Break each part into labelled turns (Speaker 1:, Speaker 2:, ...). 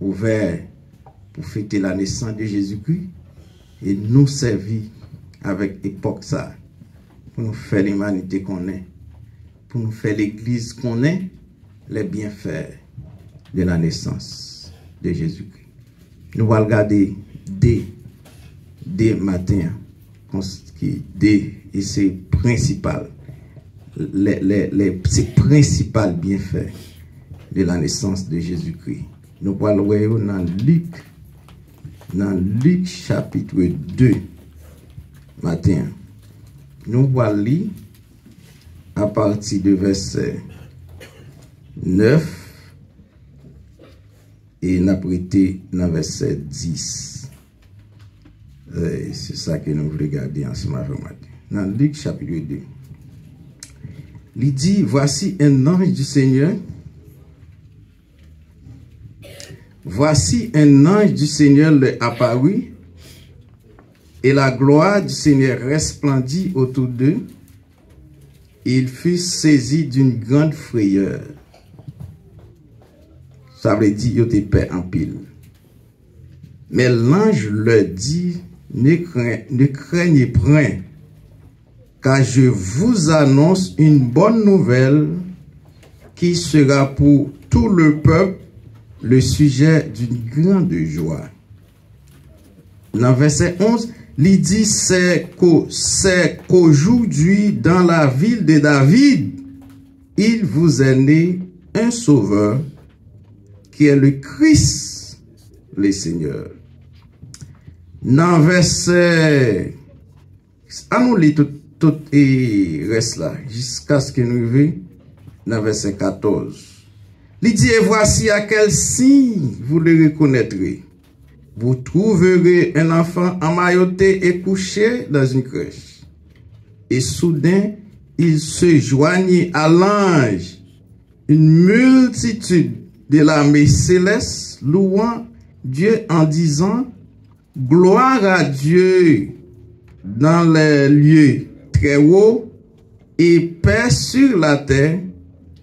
Speaker 1: ouvert pour fêter la naissance de Jésus-Christ et nous servir avec époque ça, pour nous faire l'humanité qu'on est, pour nous faire l'église qu'on est, les bienfaits de la naissance de Jésus-Christ. Nous allons regarder dès matin, et c'est principal, c'est principal bienfaits de la naissance de Jésus-Christ. Nous allons voir dans Luc chapitre 2 matin. Nous allons lire à partir de verset 9 et nous prêter dans verset 10. C'est ça que nous voulons regarder ensemble matin. Dans Luc chapitre 2. Il dit, voici un ange du Seigneur. Voici un ange du Seigneur leur apparut, et la gloire du Seigneur resplendit autour d'eux, et ils furent saisis d'une grande frayeur. Ça veut dire qu'ils étaient peur en pile. Mais l'ange leur dit, ne craignez point, car je vous annonce une bonne nouvelle qui sera pour tout le peuple le sujet d'une grande joie. Dans verset 11, il dit, c'est qu'aujourd'hui, dans la ville de David, il vous est né un sauveur, qui est le Christ, le Seigneur. Dans verset, nous lisons tout et reste là, jusqu'à ce que nous arrivions dans verset 14. Il dit, et voici à quel signe vous le reconnaîtrez. Vous trouverez un enfant emmailloté et couché dans une crèche. Et soudain, il se joignit à l'ange, une multitude de l'armée céleste, louant Dieu en disant, gloire à Dieu dans les lieux très hauts et paix sur la terre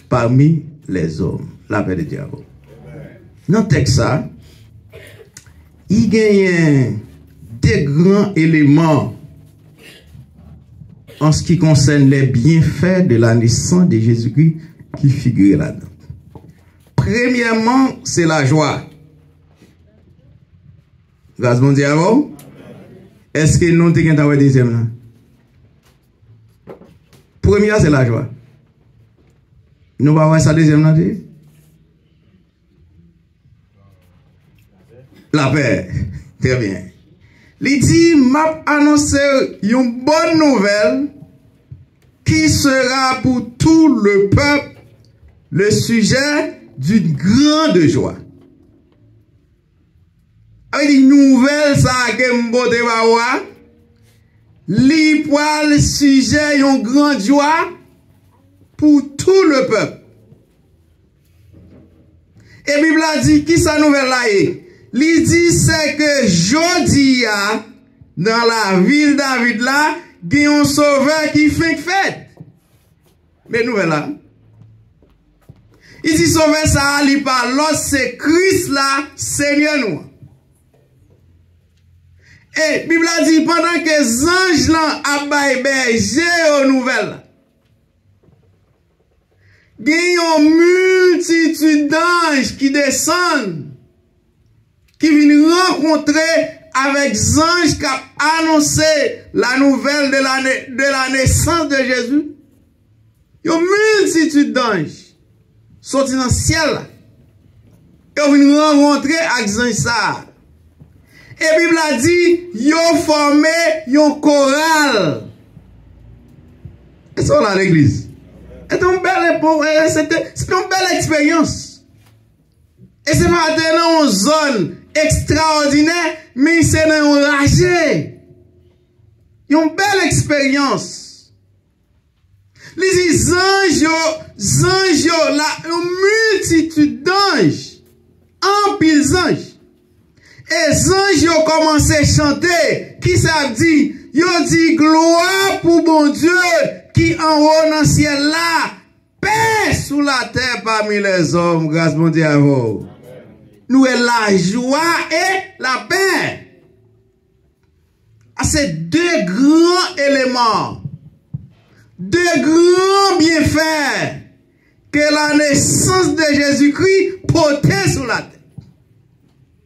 Speaker 1: parmi les hommes. La paix de Dieu. Dans le texte, il y a des grands éléments en ce qui concerne les bienfaits de la naissance de Jésus-Christ qui figurent là-dedans. Premièrement, c'est la joie. Grâce mon Dieu. Est-ce que nous avons un deuxième là? Première, c'est la joie. Nous allons voir ça deuxième là. La paix. Très bien. Il dit, m'a annoncé une bonne nouvelle qui sera pour tout le peuple le sujet d'une grande joie. Avec une nouvelle, ça a été li pour le sujet d'une grande joie pour tout le peuple. Et Bible a dit, qui sa nouvelle là est? Il dit, c'est que jodi a, dans la ville David là, il y a un sauveur qui fait fête. Mais nouvelle là. Il dit, sauveur ça, il parle, l'autre c'est Christ là, Seigneur nous. Et Bible a dit, pendant que les anges là, a berger aux nouvelles, il y a une multitude d'anges qui descendent, qui viennent rencontrer avec les anges qui ont annoncé la nouvelle de la naissance de Jésus. Il y a une multitude d'anges sortis dans le ciel. Ils viennent rencontrer avec les anges. Et la Bible a dit, ils ont formé un choral. Et ça, là, l'église. C'est une belle expérience. Et c'est pas dans une zone extraordinaire, mais c'est dans un ragé. Une belle expérience. Les anges, là, une multitude d'anges, en pile anges. Et les anges ont commencé à chanter. Qui ça dit? Ils ont dit gloire pour bon Dieu qui en haut dans le ciel là, paix sous la terre parmi les hommes. Grâce mon Dieu à vous. nous est la joie et la paix. C'est deux grands éléments, deux grands bienfaits que la naissance de Jésus-Christ portait sur la terre.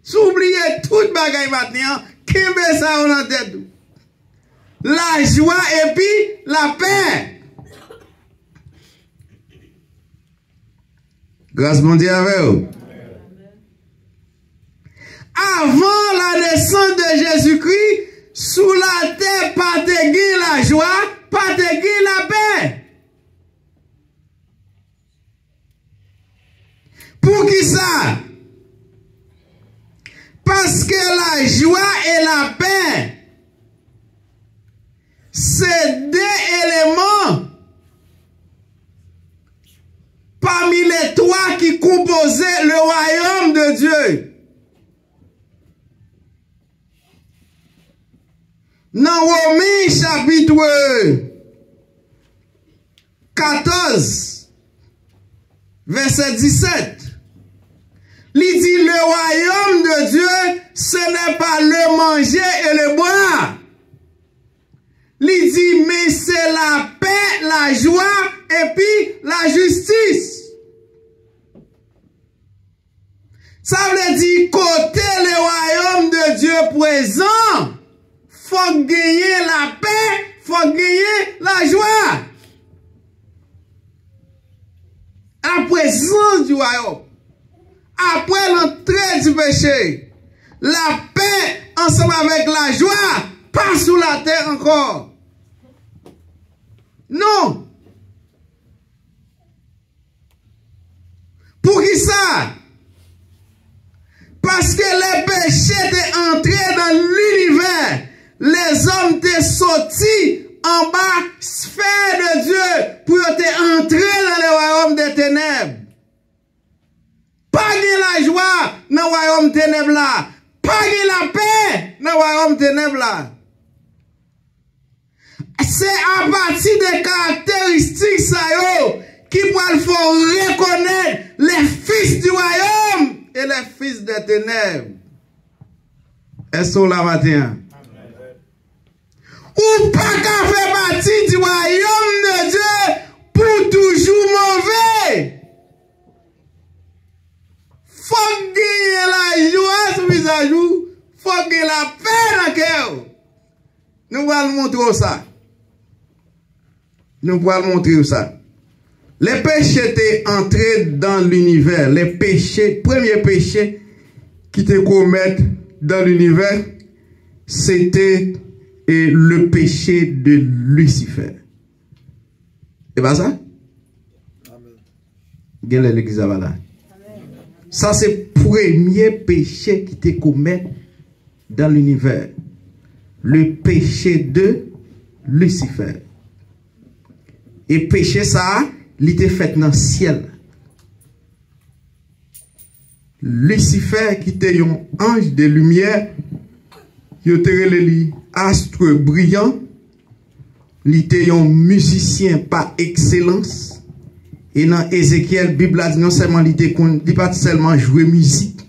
Speaker 1: S'oubliez toute bagaille maintenant, qu'est-ce ça on en tête? La joie et puis la paix. Grâce mon Dieu avec vous. Avant la naissance de Jésus-Christ, sous la terre, pas de la joie, pas de la paix. Pour qui ça? Parce que la joie et la paix, c'est deux éléments parmi les trois qui composaient le royaume de Dieu. Dans Romains chapitre 14, verset 17, il dit le royaume de Dieu, ce n'est pas le manger et le boire. Il dit mais c'est la paix, la joie et puis la justice. Ça veut dire côté le royaume de Dieu présent, faut gagner la paix, faut gagner la joie. La présence du royaume. Après l'entrée du péché, la paix ensemble avec la joie, pas sous la terre encore. Non. Pour qui ça? Parce que les péchés étaient entrés dans l'univers. Les hommes étaient sortis en bas, sphère de Dieu, pour être entrés dans le royaume des ténèbres. Pas de la joie dans le royaume des ténèbres là. Pas de la paix dans le royaume des ténèbres là. C'est à partir des caractéristiques ça qui pourra faire reconnaître les fils du royaume et les fils des ténèbres. Est-ce que la matin? Ou pas qu'à faire partie du royaume de Dieu pour toujours mauvais. Faut gagner la joie sur visage, faut gagner la paix dans le cœur. Nous allons montrer ça. Nous allons montrer ça. Les péchés étaient entrés dans l'univers. Les péchés, premier péché qui te commettent dans l'univers, c'était le péché de Lucifer. Et pas ça? Amen. L'église là. Ça, c'est le premier péché qui te commet dans l'univers. Le péché de Lucifer. Et péché ça, il était fait dans le ciel. Lucifer, qui était un ange de lumière, il était un astre brillant, il était un musicien par excellence. Et dans Ézéchiel, la Bible a dit non seulement il n'était pas seulement jouer musique,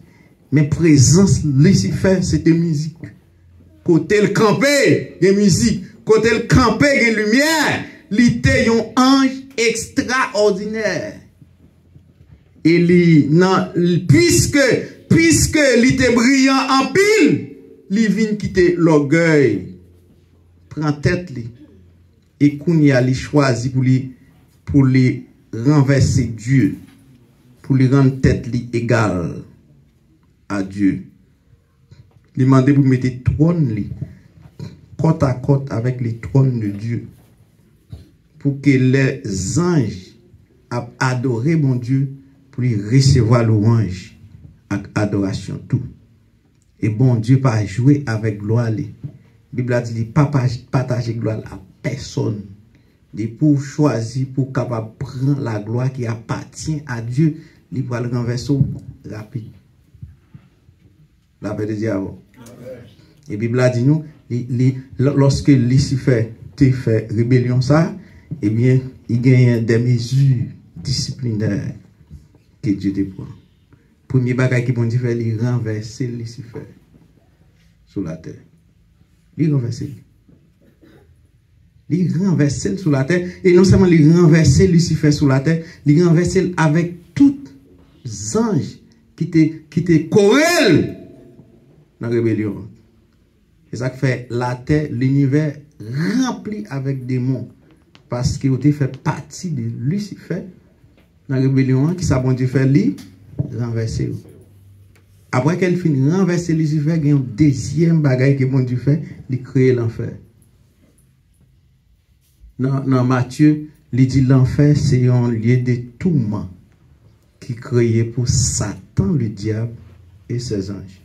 Speaker 1: mais présence Lucifer, c'était musique. Côté le campé, il y a musique. Côté le campé, il y a lumière. Il était un ange extraordinaire. Et puisque il était brillant en pile, il vient quitter l'orgueil. Prend tête li. Et qu'on y a li choisi pour les renverser Dieu. Pour lui rendre tête li égale à Dieu. Il m'a demandé pour mettre trône li côte à côte avec les trônes de Dieu. Pour que les anges adorent mon Dieu, pour lui recevoir louange avec adoration tout. Et bon Dieu pas jouer avec gloire. La Bible a dit il pas partager gloire à personne. Et pour choisir, pour capable prendre la gloire qui appartient à Dieu, il va le renverser rapide. La paix de Dieu. Et la Bible a dit nous, lorsque Lucifer te fait rébellion ça, eh bien, il gagne des mesures disciplinaires que Dieu te prend. Premier bagage qui bon Dieu fait, il renverse Lucifer sur la terre. Il renverse. Il renverse sur la terre. Et non seulement il renverse Lucifer sur la terre, il renverse avec tous les anges qui étaient corrèles dans la rébellion. C'est ça qui fait la terre, l'univers rempli avec des démons. Parce qu'il a fait partie de Lucifer dans la rébellion qui ça bon Dieu fait lui renverser. Après qu'elle finit renverser Lucifer, il y a un deuxième bagage que bon Dieu fait, il crée l'enfer. Dans Matthieu, il dit l'enfer c'est un lieu de tourment qui créé pour Satan, le diable et ses anges.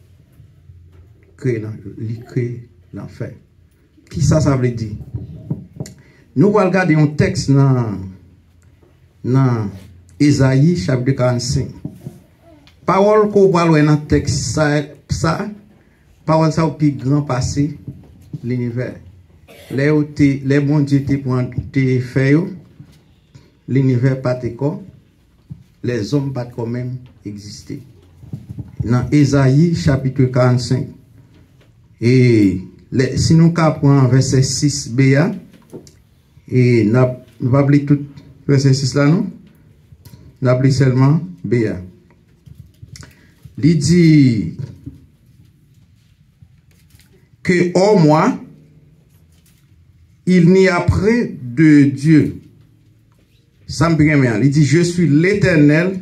Speaker 1: Il crée l'enfer. Qui ça veut dire? Nous allons regarder un texte dans Ésaïe chapitre 45. Parole qu'on parle dans le texte, ça, parole ça au plus grand passé, l'univers. Les bons dieux te fait, l'univers pas te corps, les hommes pas quand même exister. Dans Ésaïe chapitre 45. Et si nous prenons verset 6b, et nous ne pas oublier tout verset 6 là, non? Nous oublions seulement b. Il dit que en moi, il n'y a près de Dieu. Ça me bien. Il dit, je suis l'Éternel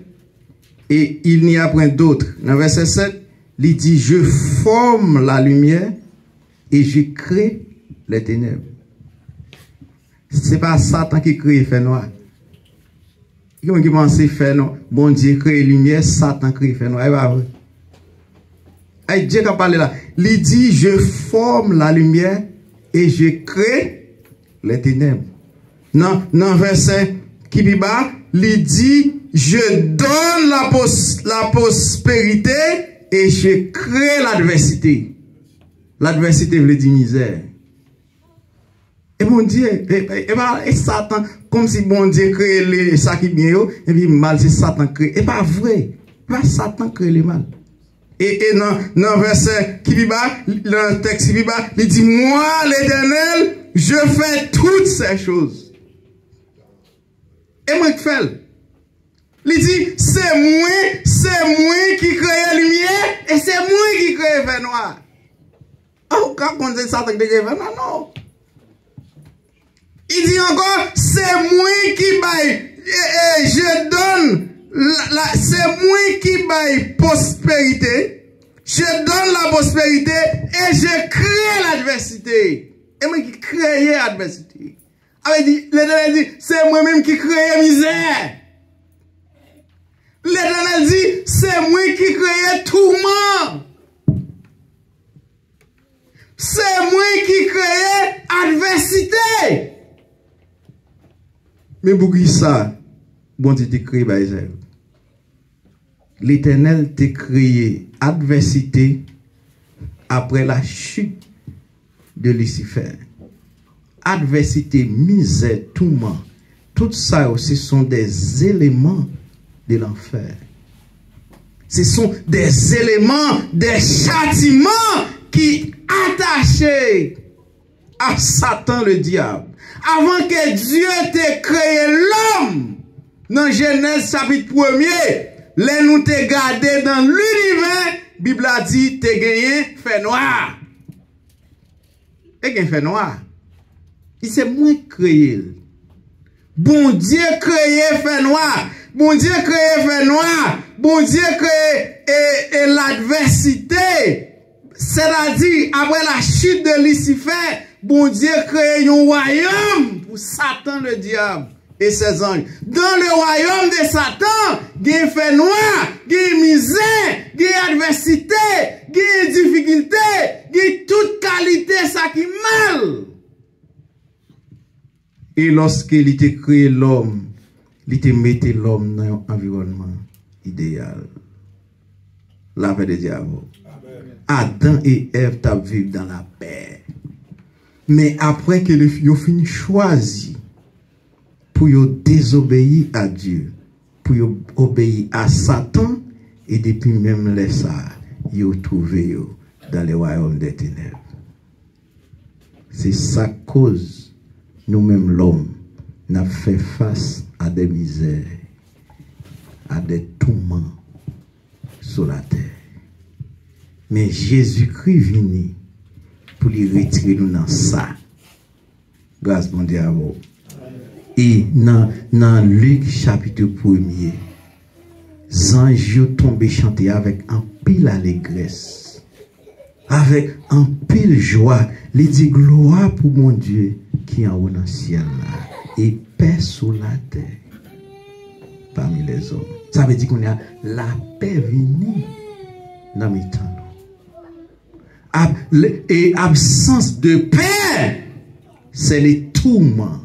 Speaker 1: et il n'y a point d'autre. Dans verset 7, il dit, je forme la lumière et je crée les ténèbres. C'est pas Satan qui crée fait noir. Comment qui pense fait noir? Bon Dieu crée lumière, Satan crée fait noir. Pas vrai. Et Dieu qui a parlé là. Il dit, je forme la lumière et je crée les ténèbres. Non, verset qui dit bas, il dit, je donne la prospérité et je crée l'adversité. L'adversité veut dire misère. Et mon Dieu, et Satan, comme si bon Dieu crée ça qui bien, et puis mal, c'est Satan crée. Et pas vrai. Pas Satan crée le mal. Et dans verset qui dit bas, dans le texte qui dit bas, il dit, moi, l'Éternel, je fais toutes ces choses. Et moi qui fais? Il dit, c'est moi qui crée la lumière, et c'est moi qui crée le fait noir. Oh, quand on dit Satan qui crée le fait noir, non. Il dit encore, c'est moi qui baille, je donne, c'est moi qui baille prospérité, je donne la prospérité et je crée l'adversité. Et moi qui crée l'adversité. L'Éternel dit, c'est moi-même qui crée misère. L'Éternel dit, c'est moi qui crée tourment. C'est moi qui crée adversité. Mais pour qui ça, bon Dieu t'a créé par Israël. L'Éternel t'a créé adversité après la chute de Lucifer. Adversité, misère, tourment, tout ça aussi sont des éléments de l'enfer. Ce sont des éléments, des châtiments qui attachés à Satan le diable. Avant que Dieu t'ait créé l'homme, dans Genèse chapitre 1er, les nous t'ai gardé dans l'univers, Bible a dit, t'es gagné fait noir. Et qu'un fait noir. Il s'est moins créé. Bon Dieu créé fait noir. Bon Dieu créé fait noir. Bon Dieu créé l'adversité. C'est-à-dire, après la chute de Lucifer, bon Dieu créé un royaume pour Satan le diable et ses anges. Dans le royaume de Satan, il y a fait noir, il y a misère, il y a adversité, il y a difficulté, il y a toute qualité, ça qui mal. Et lorsqu'il était créé l'homme, il était mis l'homme dans un environnement idéal. La paix de diable. Adam et Ève t'ont vécu dans la paix. Mais après que les filles ont fini choisi pour désobéir à Dieu, pour obéir à Satan Et depuis même les ça, ils ont trouvé dans le royaume des ténèbres. C'est sa cause, nous-mêmes l'homme, n'a fait face à des misères, à des tourments sur la terre. Mais Jésus-Christ venu pour lui retirer nous dans ça. Grâce mon Dieu à vous. Et dans Luc chapitre 1er, anges tombé chanter avec un pile allégresse, avec un pile joie. Il dit gloire pour mon Dieu qui est en haut dans le ciel là, et paix sur la terre parmi les hommes. Ça veut dire qu'on a la paix venue dans mes temps. Et absence de paix, c'est les tourments.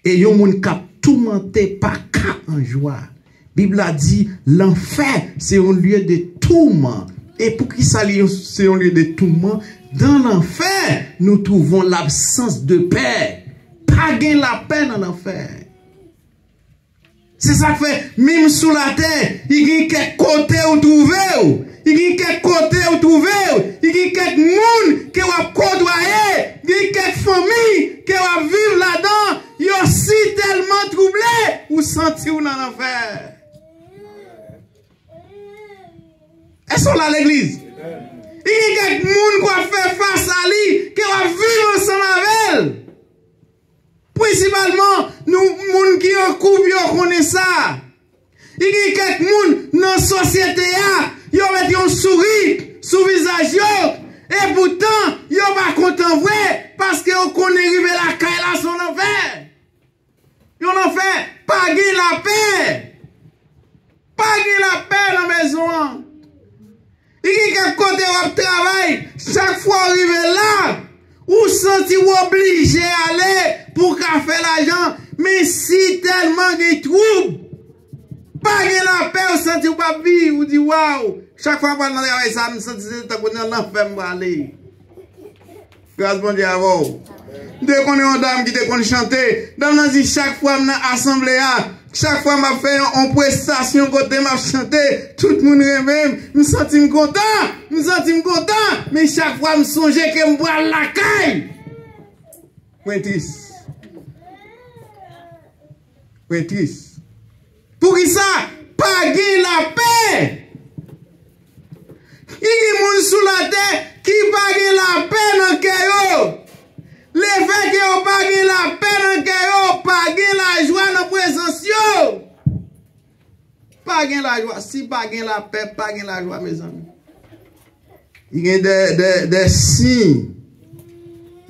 Speaker 1: Et yon moun kap tourmenté pas ka en joie. Bible a dit l'enfer c'est un lieu de tourment. Et pour qui ça c'est un lieu de tourment? Dans l'enfer, nous trouvons l'absence de paix. Pas gain la paix dans l'enfer. C'est ça que fait, même sous la terre, il y a quelques côtés où trouver. Il y a quelques côtés où trouver. Il y a quelques monde qui va côtoyer. Il y a quelques familles qui vont vivre là-dedans. Ils sont aussi tellement troublés ou sentis dans l'enfer. Est-ce qu'on a l'église? Il y a quelques monde qui va faire face à lui, qui va vivre ensemble avec elle. Principalement, nous, moun qui ont coupé, on connaît ça. Il y a quelques moun dans la société, ils mettent un sourire sous le visage, et pourtant, ils ne sont pas contents vrai, parce qu'ils connaissent la caille là, son enfer. Ils ont fait, pas la paix. Pas la paix dans la maison. Il y a quelques côtés où on travaille, chaque fois on arrive là, ou senti obligé à aller pour faire l'argent, mais si tellement de troubles, pas la paix, ou senti ou pas vivre, ou dit waouh, chaque fois qu'on travaille ça, me senti que l'enfer pour aller. Grâce bon Dieu à vous. Dès qu'on est en dame qui te qu'on chanter, dans la dit chaque fois dans l'assemblée, chaque fois m'a fait en prestation côté m'a chanté, tout le monde même, me senti content, mais chaque fois me songe que me boire la caille. Point triste. Pour qui ça? Pas gagner la paix. Il y a des gens sous la terre qui pas gagner la paix dans le cœur. Les faits qui n'ont pas gagné la paix dans le cœur, pas gagné la joie dans la présence. Pas gagné la joie. Si pas gagné la paix, pas gagné la joie, mes amis. Il y a des signes.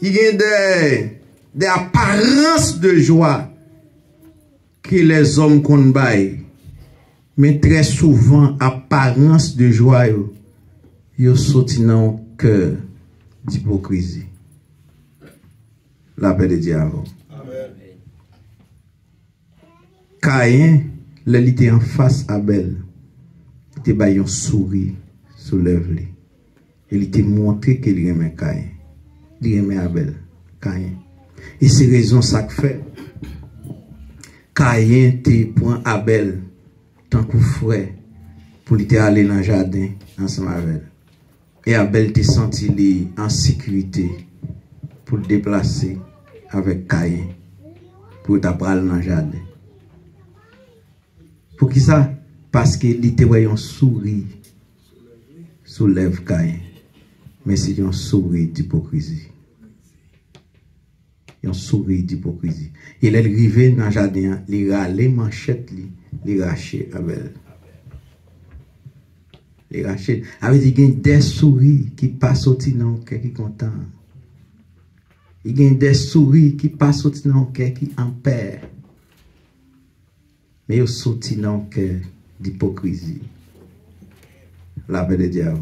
Speaker 1: Il y a des apparences de joie que les hommes connaissent. Mais très souvent, apparence de joie, ils sortent dans le cœur d'hypocrisie. La paix de Dieu avant. Caïn, il était en face à Abel. Il était un sourire sur lèvres. Il était montré qu'il aimait Caïn. Il aimait Abel. Caïn. Et c'est raison ça que fait. Caïn était point Abel tant que frère pour lui aller dans le jardin ensemble avec elle. Et Abel était senti en sécurité pour le déplacer avec Caïn pour t'apprendre dans le jardin. Pour qui ça? Parce qu'il était un sourire sous lèvres Caïn. Mais c'est un sourire d'hypocrisie. Un sourire d'hypocrisie. Il est arrivé dans le jardin, il a les manchettes, il a raché Abel. Il a raché. Il y a des souris qui passent au dans le cœur qui content. Il y a des souris qui passent au dans le cœur qui en paix. Mais ils sont dans le cœur d'hypocrisie. La paix de Dieu.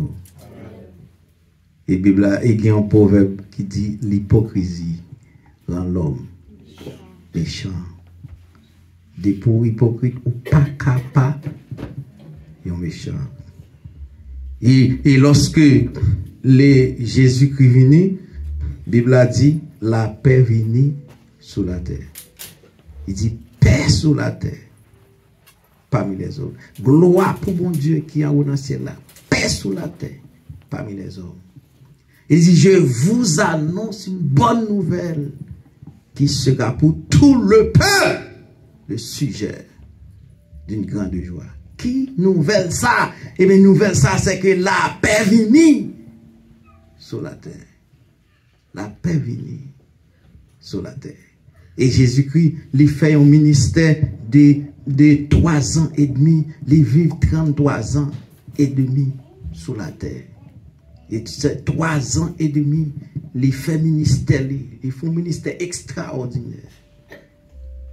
Speaker 1: Et Bible, il y a un proverbe qui dit l'hypocrisie rend l'homme méchant. Des pour hypocrites ou pas capable, ils sont méchants. Et lorsque Jésus-Christ venu, la Bible a dit la paix venu sur la terre. Il dit paix sur la terre. parmi les hommes. Gloire pour mon Dieu qui est en haut dans le ciel là. Paix sous la terre parmi les hommes. Il dit, je vous annonce une bonne nouvelle qui sera pour tout le peuple le sujet d'une grande joie. Qui nouvelle ça? Eh bien, nouvelle ça, c'est que la paix vient sur la terre. La paix vient sur la terre. Et Jésus-Christ, il fait un ministère de 3 ans et demi. Il vit 33 ans et demi sur la terre. Et 3 ans et demi, il fait ministère, il fait un ministère extraordinaire.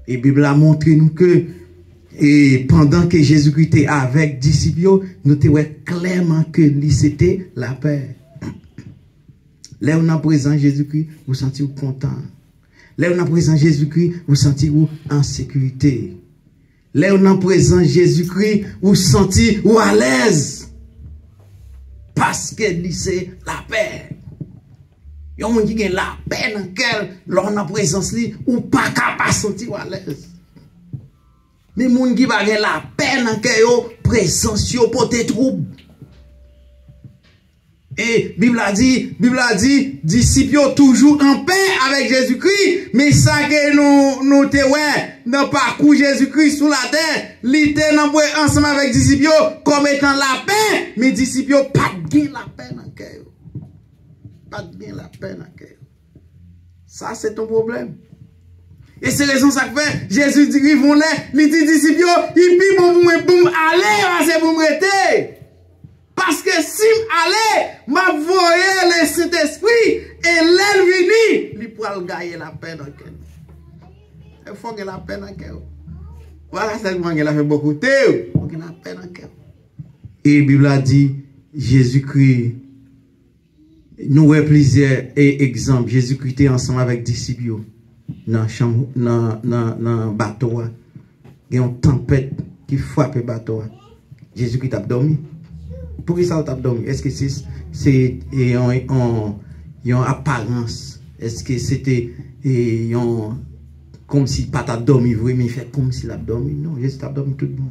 Speaker 1: Et la Bible a montré nous que et pendant que Jésus-Christ était avec les disciples, nous voyons clairement que c'était la paix. Là où on a présent Jésus-Christ, vous sentez content. Là où on a présent Jésus-Christ, vous sentez en sécurité. Là où on a présent Jésus-Christ, vous sentez à l'aise. Parce que c'est la paix. Il y a un monde qui a la paix dans laquelle l'on a présence ou pas capable de sentir à l'aise. Mais les gens qui ont la paix dans laquelle présence pour tes troubles. Et Bible a dit, disciples toujours en paix avec Jésus-Christ, mais ça que nous te ouais, dans parcours Jésus-Christ sous la terre, l'été ensemble avec disciples comme étant la paix, mais disciples pas bien la paix dans le cœur. Pas bien la paix dans le cœur. Ça c'est ton problème. Et c'est raison ça fait, Jésus dit ils vont là, il dit disciples, il dit bon allez, c'est pour m'arrêter. Parce que si allez, m'a voyé le Saint-Esprit et l'aile vini, il pourra gagner la paix dans le cœur. Il faut que la paix dans le cœur. Voilà seulement qu'il a fait beaucoup de temps. Il faut que la paix dans le cœur. Et la Bible a dit, Jésus-Christ, nous avons plusieurs exemples. Jésus-Christ était ensemble avec des disciples dans le bateau. Il y a une tempête qui frappe le bateau. Jésus-Christ a dormi. Pourquoi ça t'a dormi? Est-ce que c'est une apparence? Est-ce que c'était comme si pas t'a dormi vrai, mais il fait comme s'il a dormi? Non, Jésus t'a dormi tout bon.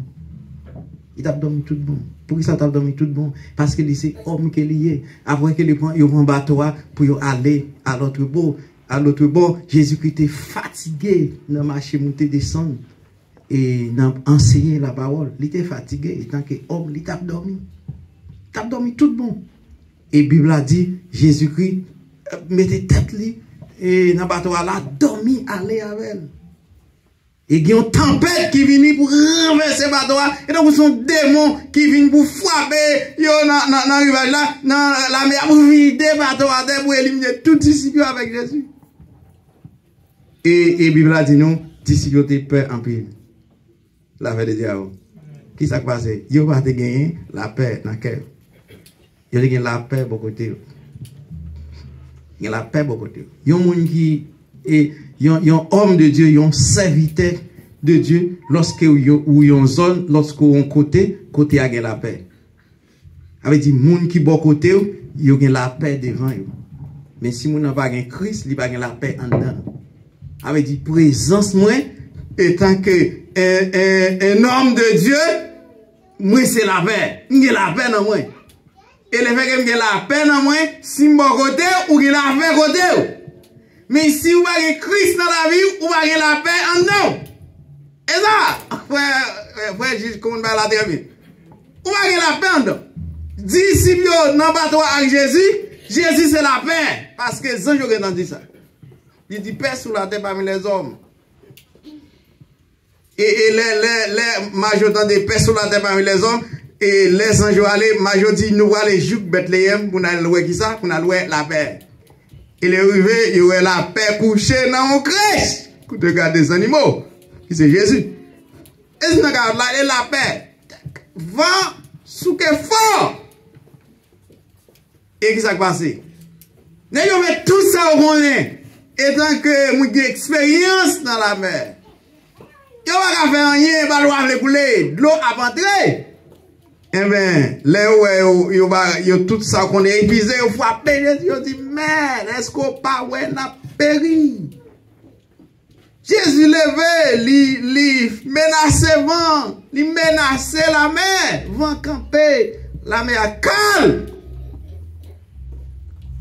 Speaker 1: Il t'a dormi tout bon. Pourquoi ça t'a dormi tout bon? Parce que c'est homme qui est lié. Après qu'il prend un bateau pour aller à l'autre bord. À l'autre bord, Jésus-Christ était fatigué dans marcher, monter, descendre et dans enseigner la parole. Il était fatigué. Et tant qu'homme, il t'a dormi. T'as dormi tout bon. Et la Bible a dit, Jésus-Christ mettait tête li et dans le bateau là, dormi, aller avec elle. Et il y a une tempête qui vient pour renverser le bateau. Et donc, son démon qui vient pour frapper dans le rivage là, dans la mer, pour vider le bateau à terre, pour éliminer tout disciple avec Jésus. Et la Bible a dit, non, disciple étaient peur en pile. La paix de Dieu. Qui s'est passé? Ils ont gagné la paix dans le cœur. Ils ont gagné la paix pour côté. Il y a la paix pour côté. Il y a un monde qui est un homme de Dieu, il y a un serviteur de Dieu, lorsque il y a une zone, lorsque on côté a la paix. Avec dit monde qui bon côté, il y a la paix devant eux. Mais si on n'a pas un Christ, il n'y a pas la paix en dedans. Avec dit présence moi étant que un homme de Dieu, moi c'est la paix. Il y a la paix dans moi. Et le fait que j'ai la paix dans moi, si je bon côté ou j'ai la paix côté. Mais si vous avez Christ dans la vie, vous avez la paix en dedans. Et ça, frère, juste comment la terre. Vous avez la paix en dedans. Disciples dans le bateau avec Jésus, Jésus c'est la paix. Parce que Jean Joguin dit ça. Il dit paix sur la terre parmi les hommes. Et les majorité de paix sur la terre parmi les hommes. Et les anges allaient, majorité nous aller jusqu'à Bethléem pour nous louer qui ça, pour nous louer la paix. Il est arrivé, il y a la paix couchée dans mon crèche. Pour regarder des animaux. C'est Jésus. Et c'est la paix. Vent sous que fort. Et qui s'est passé? Nous avons tout ça au monde. Étant que nous avons une expérience dans la mer. Nous n'avons pas fait rien, pas l'eau couler. L'eau a entré. Eh bien, là où il y a tout ça qu'on est épuisé, il faut appeler Jésus, il dit, mais est-ce qu'on pas n'a péri? Jésus levé, li menaçait vent, li menaçait la mer, vent campé, la mer calme.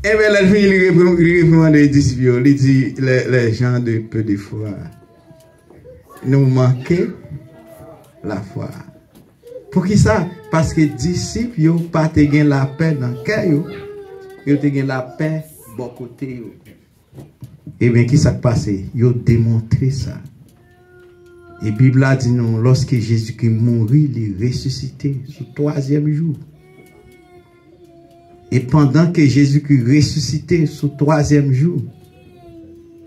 Speaker 1: Et bien, elle vient, il répond les disciples, il dit, les gens de peu de foi, nous manquons la foi. Pour qui ça? Parce que les disciples n'ont pas la paix dans le cœur, ils ont la paix de bon côté. Et bien, qui s'est passé? Ils ont démontré ça. Et la Bible a dit non, lorsque Jésus-Christ mourit, il est ressuscité sur le 3e jour. Et pendant que Jésus-Christ ressuscité sur le 3e jour,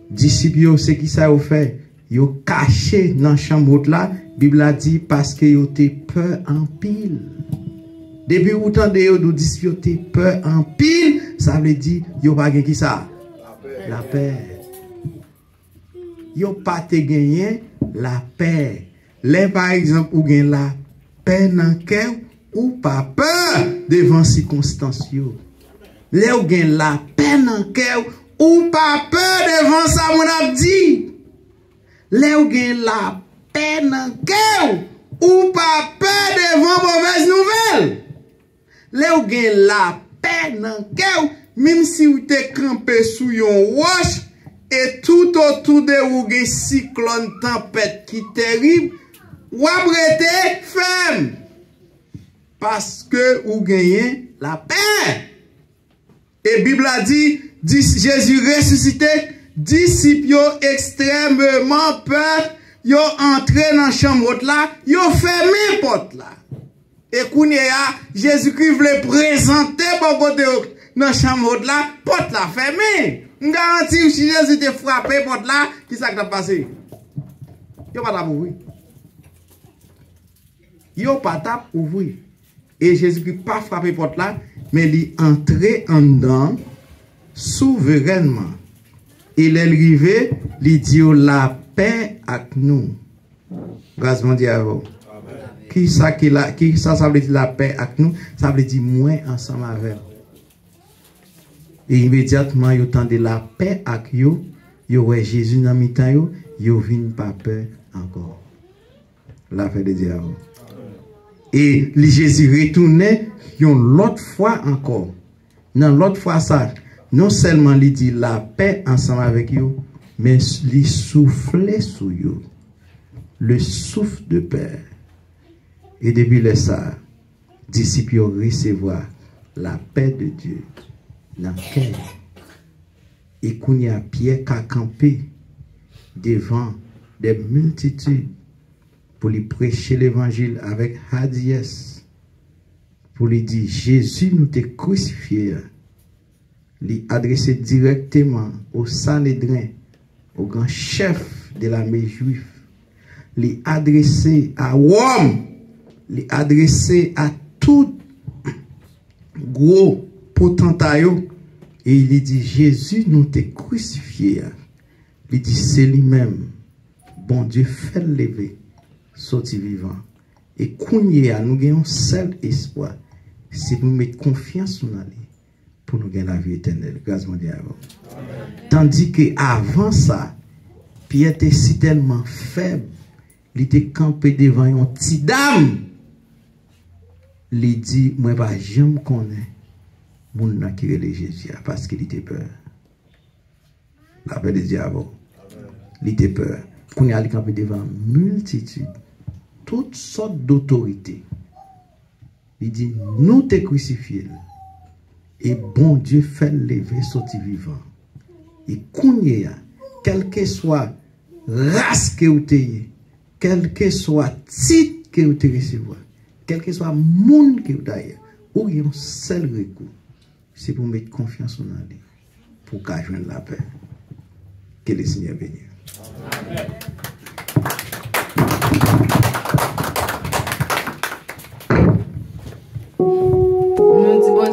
Speaker 1: les disciples, c'est qui ça a fait? Ils ont caché dans la chambre là. La Bible a dit parce qu'ils ont peur en pile. Depuis autant de eux, nous disons qu'ils ont peur en pile, ça veut dire qu'ils n'ont pas gagné ça? La paix. Ils n'ont pas gagné la paix. Là, par exemple, ou gagne la paix dans le cœur, ou pas peur devant les circonstances. Là, ou gagne la paix dans le cœur, ou pas peur devant ça, mon abdi. Là, ou gagne la paix dans le cœur, ou pas peur devant mauvaise nouvelle. Là, ou gagne la paix dans le cœur, même si vous êtes campé sous une roche, et tout autour de vous, il y a un cyclone, tempête qui est terrible, vous êtes ferme. Parce que vous gagnez la paix. Et la Bible a dit, Jésus ressuscité, disciples extrêmement peur, ils ont entré dans la chambre là, ils ont fermé la porte là. Et Jésus-Christ voulait présenter pour côté dans la chambre là, porte là fermée. Je garantis si Jésus te frappé porte là, qui ça qui a passé? Yo pas ouvrir. Yo pas ouvrir. Et Jésus-Christ pas frappé porte là, mais il est entré en dedans souverainement. Il est arrivé, il dit la paix avec nous. Grâce mon Dieu. Qui ça ça veut dire la paix avec nous? Ça veut dire moi ensemble avec. Et immédiatement, ils ont de la paix avec eux. Ils ont Jésus dans le mi-temps, ils ne pas peur encore. La paix de Dieu. Et Jésus retournait, ils ont l'autre fois encore. Dans l'autre fois, ça, non seulement il dit la paix ensemble avec eux, mais il soufflait sur eux. Le souffle de paix. Et depuis le ça, disciples recevoir la paix de Dieu. Dans le cœur. Et qu'on y a Pierre qui a campé devant des multitudes pour lui prêcher l'évangile avec hardiesse, pour lui dire Jésus nous t'a crucifié, lui adresser directement au Sanhédrin, au grand chef de l'armée juive, lui adresser à Rome, lui adresser à tout gros potentat. Et il dit, Jésus nous t'a crucifié. Il dit, c'est lui-même. Bon Dieu fait lever, sorti vivant. Et qu'on y a, nous avons un seul espoir. C'est pour nous mettre confiance en lui, pour nous gagner la vie éternelle. Grâce à Dieu. Tandis que avant ça, Pierre était si tellement faible, il était campé devant une petite dame. Il dit, moi, pas jamais connais. Moun n'a qui relève Jésus parce qu'il était peur. La paix de diable. Il était peur. Qu'on y a campé devant multitude, toutes sortes d'autorités. Il dit, nous t'es crucifié. Et bon Dieu fait lever sorti vivant. Et qu'on y a, quel que soit race que vous ayez, quel que soit titre que vous ayez recevoir, quel que soit monde que vous ayez, ou il y a un seul recours. C'est pour mettre confiance en lui, pour qu'à joindre la paix. Que le Seigneur bénisse. Amen.